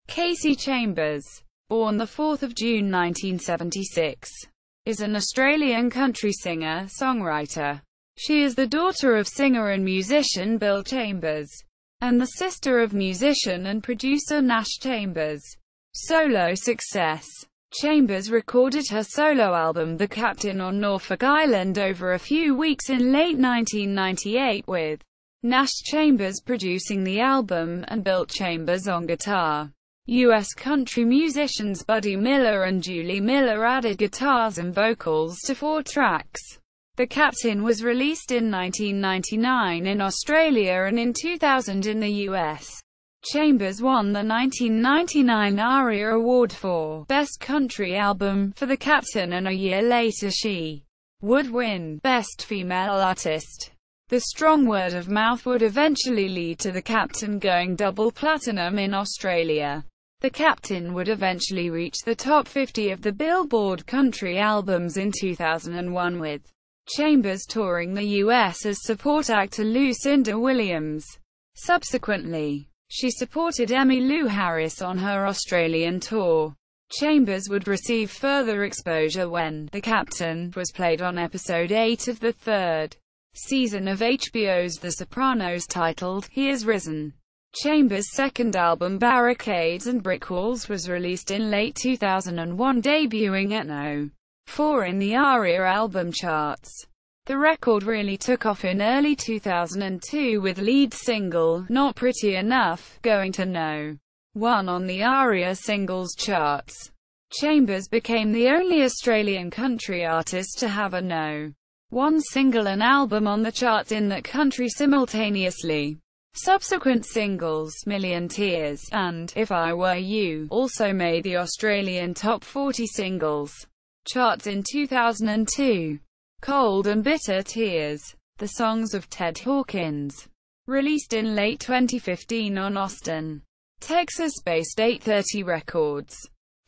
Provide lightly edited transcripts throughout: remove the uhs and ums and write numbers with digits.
Kasey Chambers, born 4 June 1976, is an Australian country singer-songwriter. She is the daughter of singer and musician Bill Chambers, and the sister of musician and producer Nash Chambers. Solo success. Chambers recorded her solo album The Captain on Norfolk Island over a few weeks in late 1998 with Nash Chambers producing the album, and Bill Chambers on guitar. U.S. country musicians Buddy Miller and Julie Miller added guitars and vocals to 4 tracks. The Captain was released in 1999 in Australia and in 2000 in the U.S. Chambers won the 1999 ARIA Award for Best Country Album for The Captain, and a year later she would win Best Female Artist. The strong word of mouth would eventually lead to The Captain going double platinum in Australia. The Captain would eventually reach the top 50 of the Billboard Country Albums in 2001, with Chambers touring the U.S. as support act to Lucinda Williams. Subsequently, she supported Emmylou Harris on her Australian tour. Chambers would receive further exposure when The Captain was played on episode 8 of the 3rd season of HBO's The Sopranos titled, He Has Risen. Chambers' second album Barricades and Brick Walls was released in late 2001, debuting at No. 4 in the ARIA album charts. The record really took off in early 2002 with lead single, Not Pretty Enough, going to No. 1 on the ARIA singles charts. Chambers became the only Australian country artist to have a No. 1 single and album on the charts in that country simultaneously. Subsequent singles, Million Tears, and If I Were You, also made the Australian Top 40 Singles charts in 2002. Cold and Bitter Tears, the songs of Ted Hawkins, released in late 2015 on Austin, Texas-based 830 Records,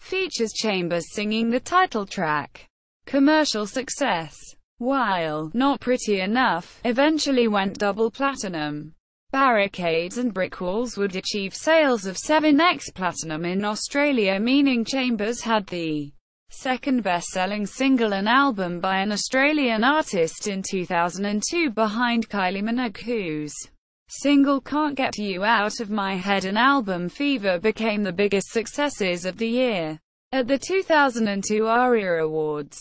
features Chambers singing the title track. Commercial success. While Not Pretty Enough eventually went double platinum, Barricades and Brick Walls would achieve sales of 7x platinum in Australia, meaning Chambers had the second best-selling single and album by an Australian artist in 2002, behind Kylie Minogue, whose single Can't Get You Out of My Head and album Fever became the biggest successes of the year. At the 2002 ARIA Awards,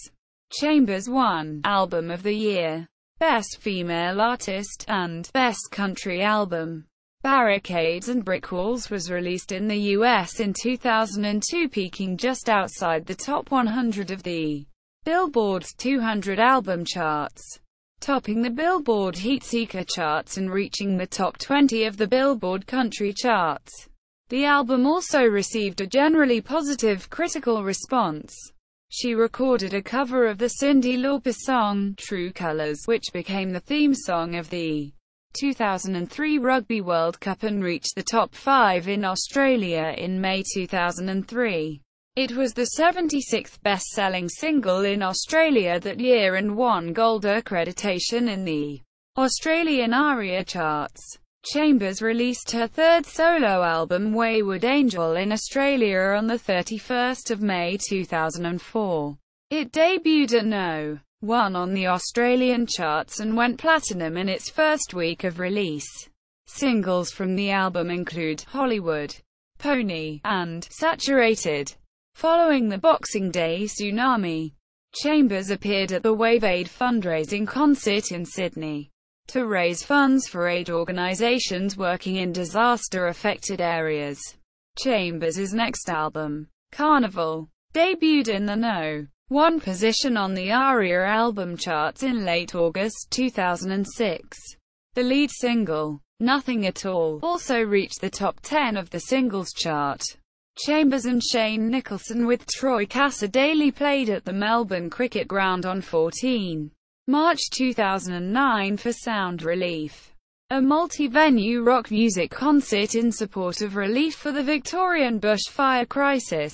Chambers won Album of the Year, Best Female Artist, and Best Country Album. Barricades and Brick Walls was released in the U.S. in 2002, peaking just outside the top 100 of the Billboard's 200 album charts, topping the Billboard Heatseeker charts and reaching the top 20 of the Billboard Country charts. The album also received a generally positive critical response. She recorded a cover of the Cyndi Lauper song, True Colours, which became the theme song of the 2003 Rugby World Cup and reached the top 5 in Australia in May 2003. It was the 76th best-selling single in Australia that year and won gold accreditation in the Australian ARIA charts. Chambers released her third solo album Wayward Angel in Australia on the 31st of May 2004. It debuted at No. 1 on the Australian charts and went platinum in its first week of release. Singles from the album include Hollywood, Pony, and Saturated. Following the Boxing Day tsunami, Chambers appeared at the Wave Aid fundraising concert in Sydney to raise funds for aid organisations working in disaster-affected areas. Chambers' next album, Carnival, debuted in the No. 1 position on the ARIA album charts in late August 2006. The lead single, Nothing at All, also reached the top 10 of the singles chart. Chambers and Shane Nicholson with Troy Cassar-Daley played at the Melbourne Cricket Ground on 14 March 2009 for Sound Relief, a multi-venue rock music concert in support of relief for the Victorian bushfire crisis.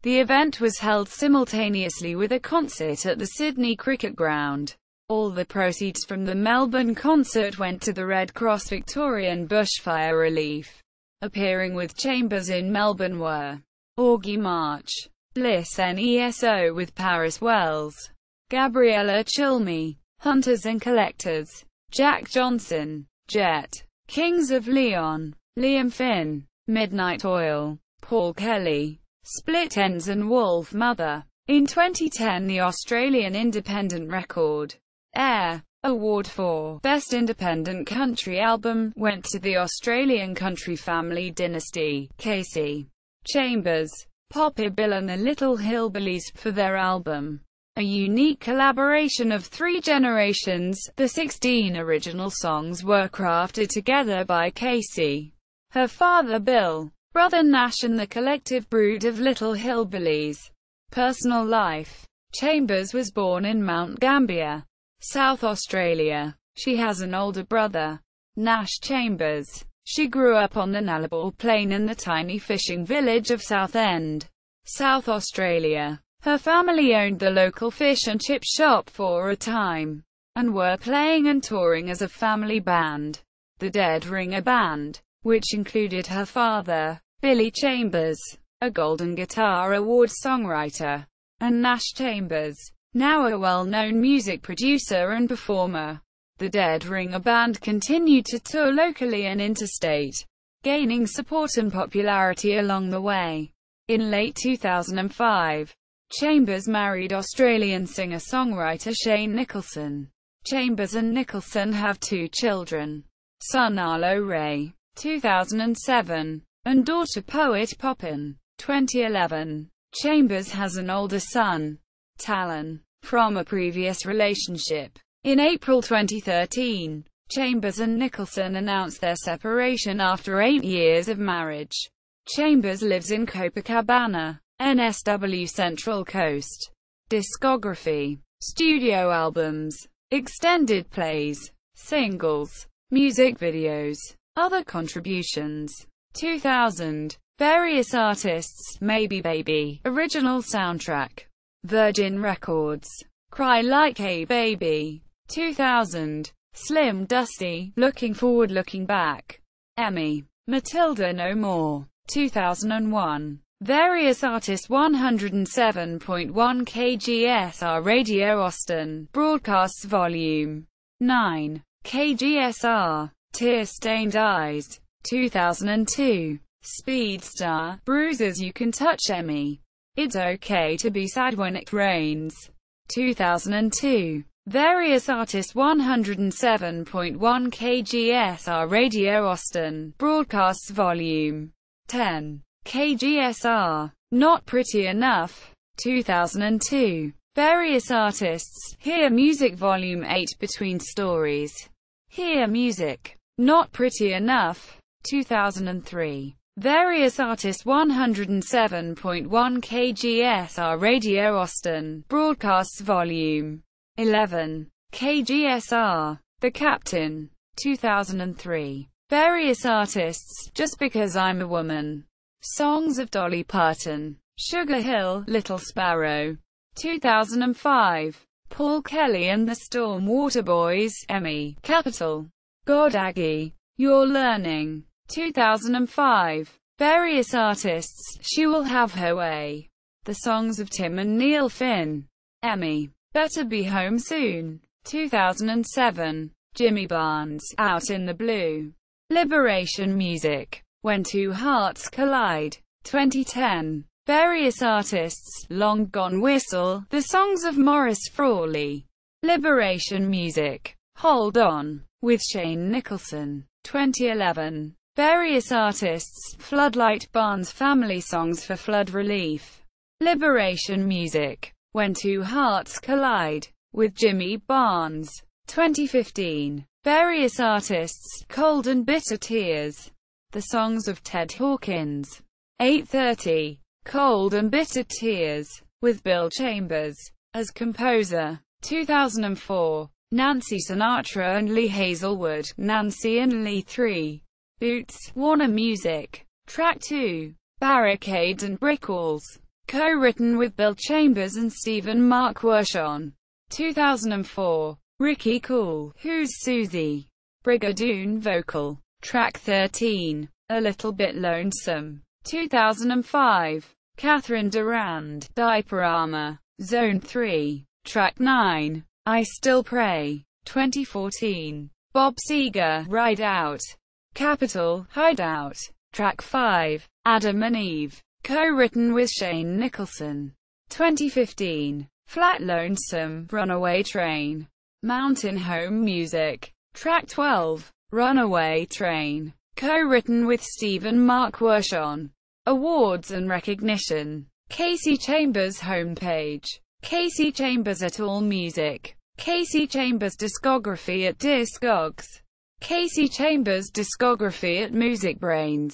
The event was held simultaneously with a concert at the Sydney Cricket Ground. All the proceeds from the Melbourne concert went to the Red Cross Victorian bushfire relief. Appearing with Chambers in Melbourne were Augie March, Bliss NESO with Paris Wells, Gabriella Chilmy, Hunters and Collectors, Jack Johnson, Jet, Kings of Leon, Liam Finn, Midnight Oil, Paul Kelly, Split Enz and Wolf Mother. In 2010, the Australian Independent Record Air Award for Best Independent Country Album went to the Australian country family dynasty, Kasey Chambers, Poppy Bill and the Little Hillbillies, for their album, a unique collaboration of three generations. The 16 original songs were crafted together by Kasey, her father Bill, brother Nash and the collective brood of Little Hillbillies. Personal life. Chambers was born in Mount Gambier, South Australia. She has an older brother, Nash Chambers. She grew up on the Nullarbor Plain in the tiny fishing village of Southend, South Australia. Her family owned the local fish and chip shop for a time, and were playing and touring as a family band, the Dead Ringer Band, which included her father, Billy Chambers, a Golden Guitar Award songwriter, and Nash Chambers, now a well-known music producer and performer. The Dead Ringer Band continued to tour locally and interstate, gaining support and popularity along the way. In late 2005, Chambers married Australian singer-songwriter Shane Nicholson. Chambers and Nicholson have two children, son Arlo Ray, 2007, and daughter poet Poppin, 2011. Chambers has an older son, Talon, from a previous relationship. In April 2013, Chambers and Nicholson announced their separation after 8 years of marriage. Chambers lives in Copacabana, NSW Central Coast. Discography: studio albums, extended plays, singles, music videos, other contributions. 2000. Various artists: Maybe Baby, original soundtrack, Virgin Records, Cry Like a Baby. 2000. Slim Dusty, Looking Forward Looking Back, Emmy, Matilda No More. 2001. Various artists: 107.1 KGSR Radio Austin, Broadcasts Volume 9, KGSR, Tear-Stained Eyes. 2002. Speedstar, Bruises You Can Touch Emmy, It's Okay to Be Sad When It Rains. 2002. Various artists: 107.1 KGSR Radio Austin, Broadcasts Volume 10, KGSR, Not Pretty Enough. 2002. Various artists: Hear Music Volume 8, Between Stories, Hear Music, Not Pretty Enough. 2003. Various artists: 107.1 KGSR Radio Austin, Broadcasts Volume 11, KGSR, The Captain. 2003. Various artists: Just Because I'm a Woman, Songs of Dolly Parton, Sugar Hill, Little Sparrow. 2005. Paul Kelly and the Stormwater Boys, Emmy, Capital, God Aggie, You're Learning. 2005. Various artists: She Will Have Her Way, The Songs of Tim and Neil Finn, Emmy, Better Be Home Soon. 2007. Jimmy Barnes, Out in the Blue, Liberation Music, When Two Hearts Collide. 2010. Various artists: Long Gone Whistle, The Songs of Maurice Frawley, Liberation Music, Hold On, with Shane Nicholson. 2011. Various artists: Floodlight Barnes Family Songs for Flood Relief, Liberation Music, When Two Hearts Collide, with Jimmy Barnes. 2015. Various artists: Cold and Bitter Tears, The Songs of Ted Hawkins. 8:30. Cold and Bitter Tears, with Bill Chambers as composer. 2004. Nancy Sinatra and Lee Hazelwood, Nancy and Lee 3. Boots, Warner Music. Track 2. Barricades and Brick Walls, co-written with Bill Chambers and Stephen Mark Wershon. 2004. Ricky Cool, Who's Susie? Brigadoon vocal. Track 13. A Little Bit Lonesome, 2005. Catherine Durand, Diaporama, Zone 3. Track 9. I Still Pray, 2014. Bob Seger, Ride Out. Capitol, Hideout. Track 5. Adam and Eve, co-written with Shane Nicholson, 2015. Flat Lonesome, Runaway Train. Mountain Home Music. Track 12. Runaway Train, co-written with Stephen Mark Wershon. Awards and recognition. Kasey Chambers homepage. Kasey Chambers at AllMusic. Kasey Chambers discography at Discogs. Kasey Chambers discography at MusicBrainz.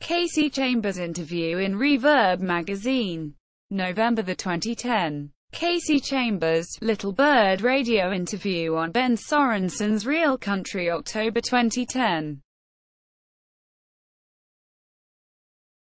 Kasey Chambers interview in Reverb magazine, November 2010. Kasey Chambers, Little Bird radio interview on Ben Sorensen's Real Country, October 2010.